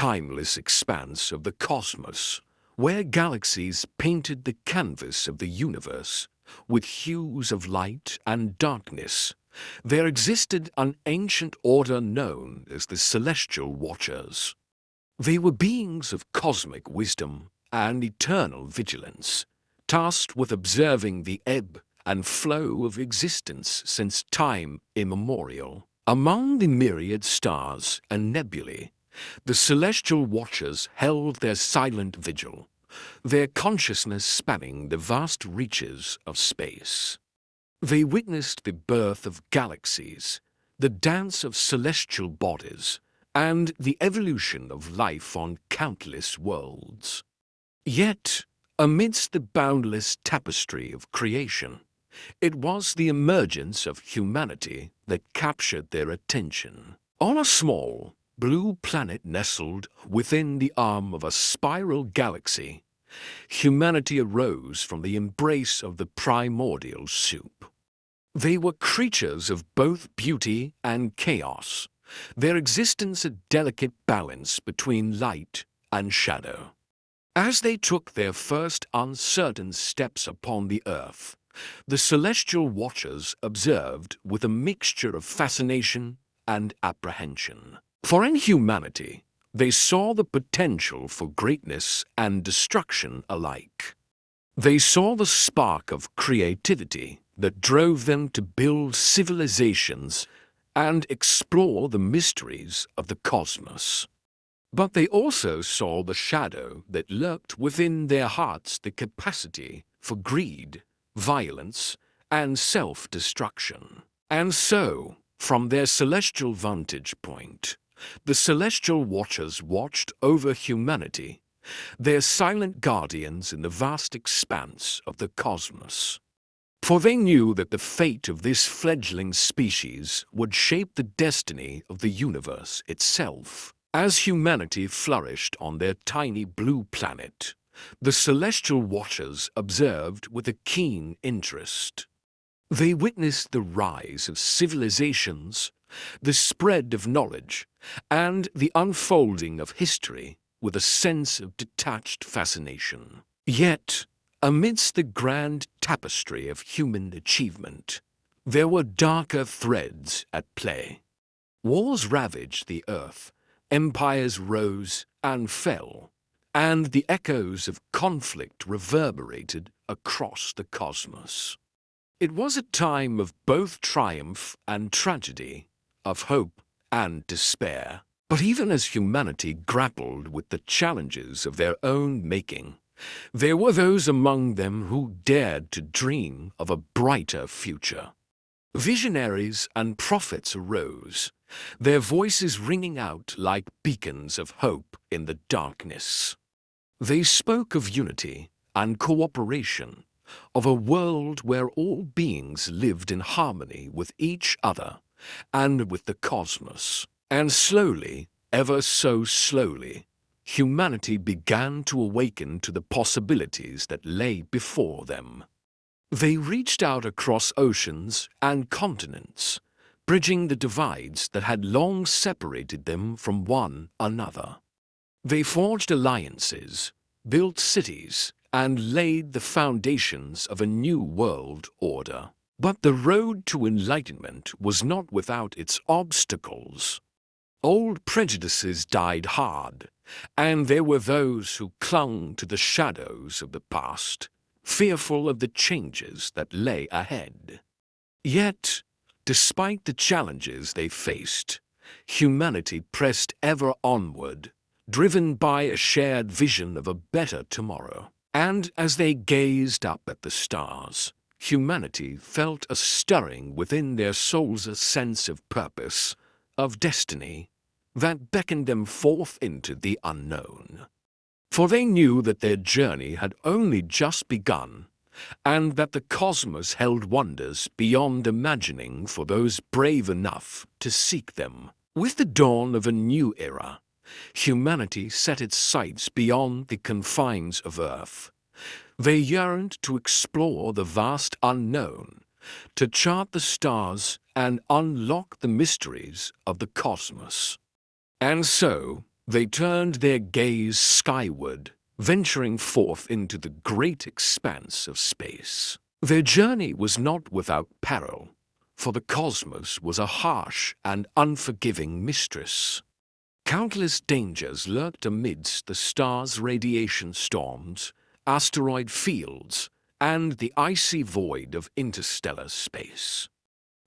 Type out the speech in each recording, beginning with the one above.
timeless expanse of the cosmos, where galaxies painted the canvas of the universe with hues of light and darkness, there existed an ancient order known as the Celestial Watchers. They were beings of cosmic wisdom and eternal vigilance, tasked with observing the ebb and flow of existence since time immemorial. Among the myriad stars and nebulae, the Celestial Watchers held their silent vigil, their consciousness spanning the vast reaches of space. They witnessed the birth of galaxies, the dance of celestial bodies, and the evolution of life on countless worlds. Yet, amidst the boundless tapestry of creation, it was the emergence of humanity that captured their attention. On a small, blue planet nestled within the arm of a spiral galaxy, humanity arose from the embrace of the primordial soup. They were creatures of both beauty and chaos, their existence a delicate balance between light and shadow. As they took their first uncertain steps upon the earth, the Celestial Watchers observed with a mixture of fascination and apprehension. For in humanity, they saw the potential for greatness and destruction alike. They saw the spark of creativity that drove them to build civilizations and explore the mysteries of the cosmos. But they also saw the shadow that lurked within their hearts, the capacity for greed, violence, and self-destruction. And so, from their celestial vantage point, the Celestial Watchers watched over humanity, their silent guardians in the vast expanse of the cosmos. For they knew that the fate of this fledgling species would shape the destiny of the universe itself. As humanity flourished on their tiny blue planet, the Celestial Watchers observed with a keen interest. They witnessed the rise of civilizations, the spread of knowledge, and the unfolding of history with a sense of detached fascination. Yet, amidst the grand tapestry of human achievement, there were darker threads at play. Wars ravaged the earth, empires rose and fell, and the echoes of conflict reverberated across the cosmos. It was a time of both triumph and tragedy, of hope and despair. But even as humanity grappled with the challenges of their own making, there were those among them who dared to dream of a brighter future. Visionaries and prophets arose, their voices ringing out like beacons of hope in the darkness. They spoke of unity and cooperation, of a world where all beings lived in harmony with each other and with the cosmos. And slowly, ever so slowly, humanity began to awaken to the possibilities that lay before them. They reached out across oceans and continents, bridging the divides that had long separated them from one another. They forged alliances, built cities, and laid the foundations of a new world order. But the road to enlightenment was not without its obstacles. Old prejudices died hard, and there were those who clung to the shadows of the past, fearful of the changes that lay ahead. Yet, despite the challenges they faced, humanity pressed ever onward, driven by a shared vision of a better tomorrow. And as they gazed up at the stars, humanity felt a stirring within their souls, a sense of purpose, of destiny, that beckoned them forth into the unknown. For they knew that their journey had only just begun, and that the cosmos held wonders beyond imagining for those brave enough to seek them. With the dawn of a new era, humanity set its sights beyond the confines of Earth. They yearned to explore the vast unknown, to chart the stars and unlock the mysteries of the cosmos. And so, They turned their gaze skyward, venturing forth into the great expanse of space. Their journey was not without peril, for the cosmos was a harsh and unforgiving mistress. Countless dangers lurked amidst the stars' radiation storms, asteroid fields, and the icy void of interstellar space.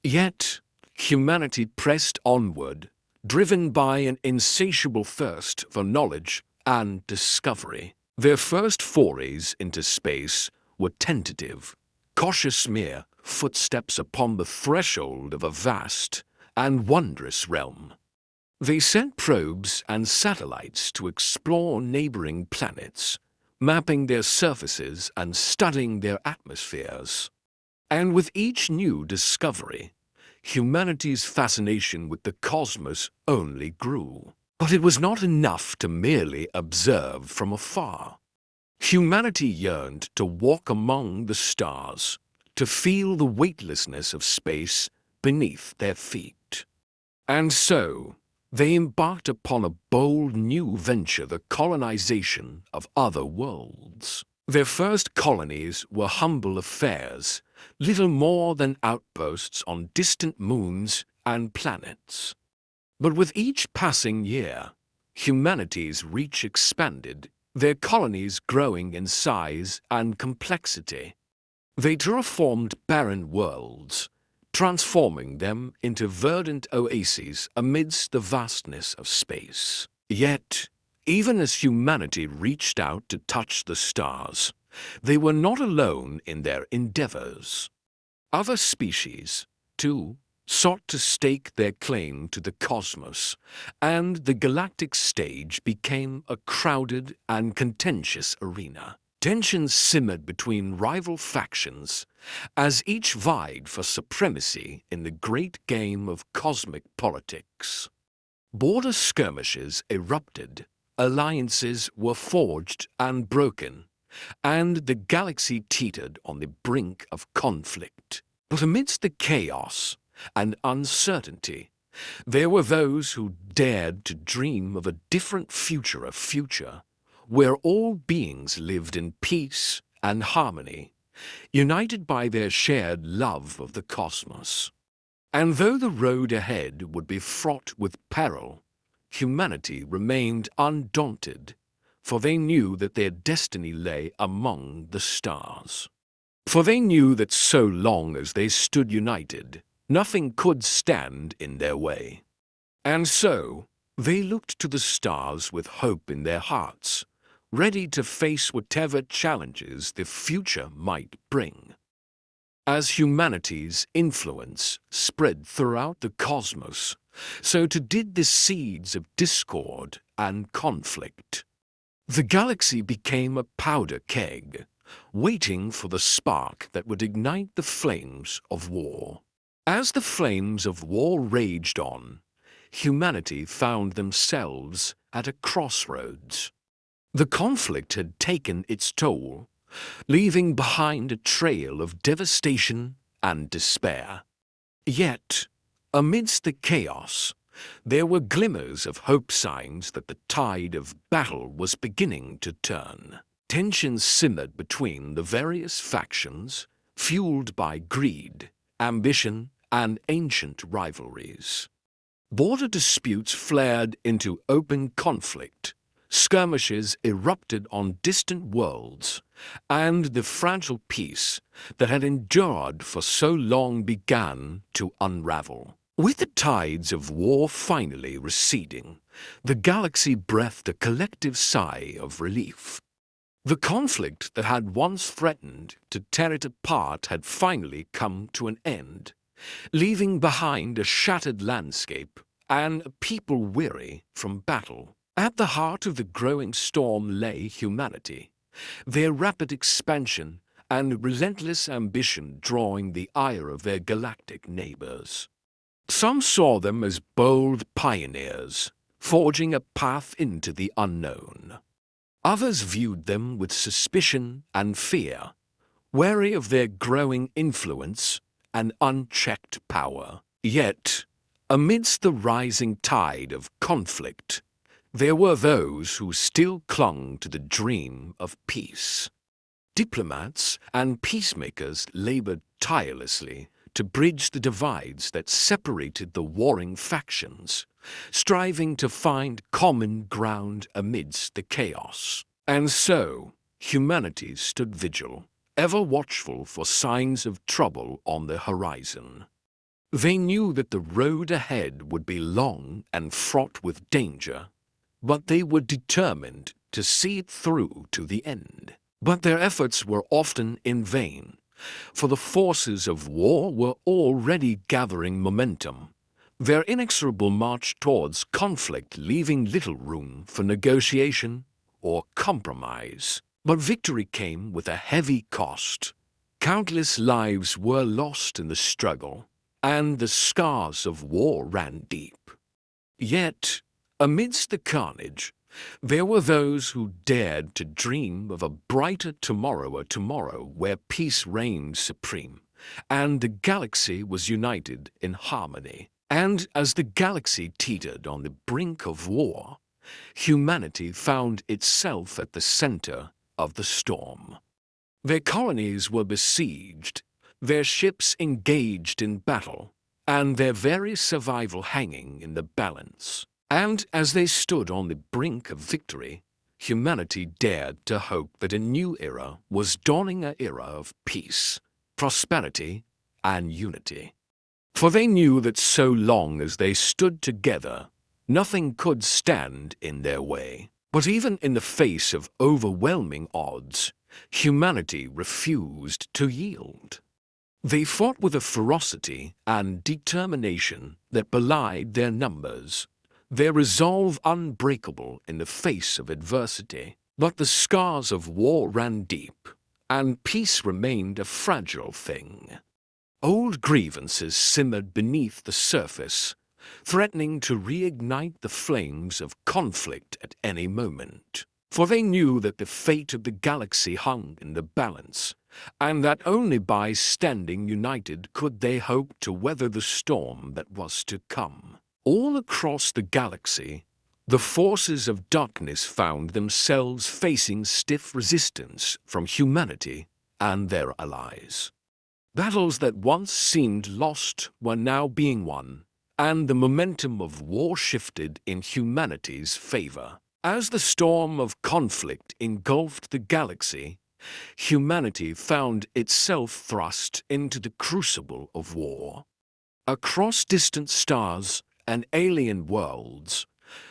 Yet, humanity pressed onward, driven by an insatiable thirst for knowledge and discovery. Their first forays into space were tentative, cautious mere footsteps upon the threshold of a vast and wondrous realm. They sent probes and satellites to explore neighboring planets, mapping their surfaces and studying their atmospheres. And with each new discovery, humanity's fascination with the cosmos only grew. But it was not enough to merely observe from afar. Humanity yearned to walk among the stars, to feel the weightlessness of space beneath their feet. And so, they embarked upon a bold new venture, the colonization of other worlds. Their first colonies were humble affairs, little more than outposts on distant moons and planets. But with each passing year, humanity's reach expanded, their colonies growing in size and complexity. They terraformed barren worlds, transforming them into verdant oases amidst the vastness of space. Yet, even as humanity reached out to touch the stars, they were not alone in their endeavors. Other species, too, sought to stake their claim to the cosmos, and the galactic stage became a crowded and contentious arena. Tensions simmered between rival factions as each vied for supremacy in the great game of cosmic politics. Border skirmishes erupted, alliances were forged and broken, and the galaxy teetered on the brink of conflict. But amidst the chaos and uncertainty, there were those who dared to dream of a different future, where all beings lived in peace and harmony, united by their shared love of the cosmos. And though the road ahead would be fraught with peril, humanity remained undaunted, for they knew that their destiny lay among the stars. For they knew that so long as they stood united, nothing could stand in their way. And so, they looked to the stars with hope in their hearts, ready to face whatever challenges the future might bring. As humanity's influence spread throughout the cosmos, so too did the seeds of discord and conflict. The galaxy became a powder keg, waiting for the spark that would ignite the flames of war. As the flames of war raged on, humanity found themselves at a crossroads. The conflict had taken its toll, leaving behind a trail of devastation and despair. Yet, amidst the chaos, there were glimmers of hope, signs that the tide of battle was beginning to turn. Tensions simmered between the various factions, fueled by greed, ambition, and ancient rivalries. Border disputes flared into open conflict, skirmishes erupted on distant worlds, and the fragile peace that had endured for so long began to unravel. With the tides of war finally receding, the galaxy breathed a collective sigh of relief. The conflict that had once threatened to tear it apart had finally come to an end, leaving behind a shattered landscape and a people weary from battle. At the heart of the growing storm lay humanity, their rapid expansion and relentless ambition drawing the ire of their galactic neighbors. Some saw them as bold pioneers, forging a path into the unknown. Others viewed them with suspicion and fear, wary of their growing influence and unchecked power. Yet, amidst the rising tide of conflict, there were those who still clung to the dream of peace. Diplomats and peacemakers labored tirelessly to bridge the divides that separated the warring factions, striving to find common ground amidst the chaos. And so, humanity stood vigil, ever watchful for signs of trouble on the horizon. They knew that the road ahead would be long and fraught with danger, but they were determined to see it through to the end. But their efforts were often in vain, for the forces of war were already gathering momentum, their inexorable march towards conflict leaving little room for negotiation or compromise. But victory came with a heavy cost. Countless lives were lost in the struggle, and the scars of war ran deep. Yet, amidst the carnage, there were those who dared to dream of a brighter tomorrow where peace reigned supreme, and the galaxy was united in harmony. And as the galaxy teetered on the brink of war, humanity found itself at the center of the storm. Their colonies were besieged, their ships engaged in battle, and their very survival hanging in the balance. And as they stood on the brink of victory, humanity dared to hope that a new era was dawning, an era of peace, prosperity, and unity. For they knew that so long as they stood together, nothing could stand in their way. But even in the face of overwhelming odds, humanity refused to yield. They fought with a ferocity and determination that belied their numbers, their resolve unbreakable in the face of adversity. But the scars of war ran deep, and peace remained a fragile thing. Old grievances simmered beneath the surface, threatening to reignite the flames of conflict at any moment. For they knew that the fate of the galaxy hung in the balance, and that only by standing united could they hope to weather the storm that was to come. All across the galaxy, the forces of darkness found themselves facing stiff resistance from humanity and their allies. Battles that once seemed lost were now being won, and the momentum of war shifted in humanity's favor. As the storm of conflict engulfed the galaxy, humanity found itself thrust into the crucible of war. Across distant stars and alien worlds,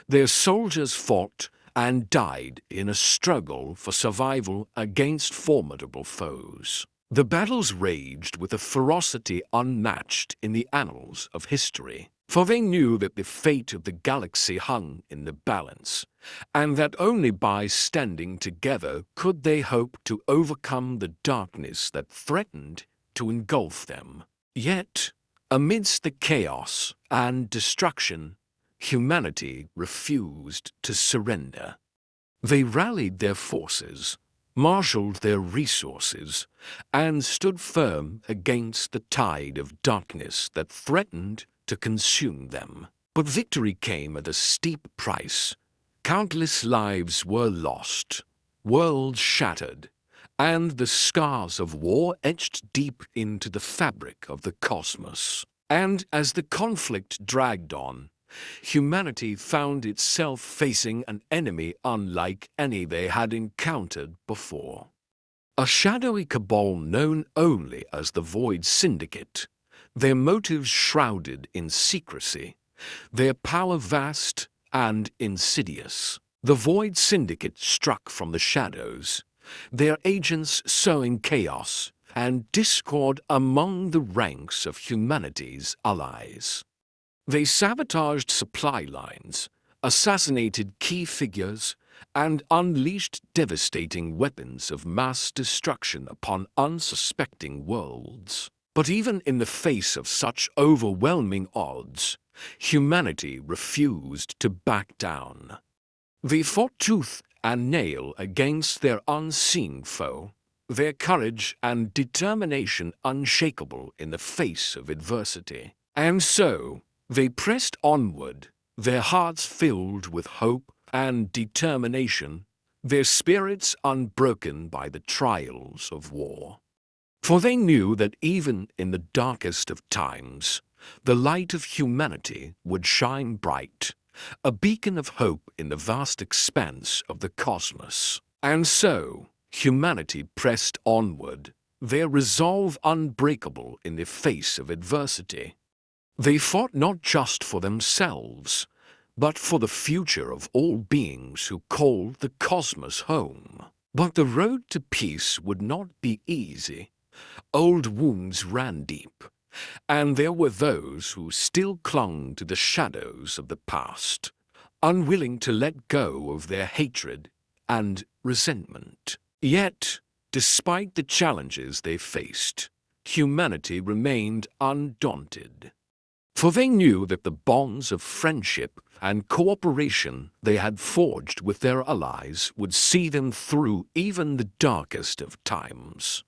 their soldiers fought and died in a struggle for survival against formidable foes. The battles raged with a ferocity unmatched in the annals of history, for they knew that the fate of the galaxy hung in the balance, and that only by standing together could they hope to overcome the darkness that threatened to engulf them. Yet, amidst the chaos and destruction, humanity refused to surrender. They rallied their forces, marshaled their resources, and stood firm against the tide of darkness that threatened to consume them. But victory came at a steep price. Countless lives were lost, worlds shattered, and the scars of war etched deep into the fabric of the cosmos. And as the conflict dragged on, humanity found itself facing an enemy unlike any they had encountered before. A shadowy cabal known only as the Void Syndicate, their motives shrouded in secrecy, their power vast and insidious. The Void Syndicate struck from the shadows, their agents sowing chaos and discord among the ranks of humanity's allies. They sabotaged supply lines, assassinated key figures, and unleashed devastating weapons of mass destruction upon unsuspecting worlds. But even in the face of such overwhelming odds, humanity refused to back down. They fought tooth and nail against their unseen foe, their courage and determination unshakable in the face of adversity. And so, they pressed onward, their hearts filled with hope and determination, their spirits unbroken by the trials of war. For they knew that even in the darkest of times, the light of humanity would shine bright, a beacon of hope in the vast expanse of the cosmos. And so, humanity pressed onward, their resolve unbreakable in the face of adversity. They fought not just for themselves, but for the future of all beings who called the cosmos home. But the road to peace would not be easy. Old wounds ran deep, and there were those who still clung to the shadows of the past, unwilling to let go of their hatred and resentment. Yet, despite the challenges they faced, humanity remained undaunted. For they knew that the bonds of friendship and cooperation they had forged with their allies would see them through even the darkest of times.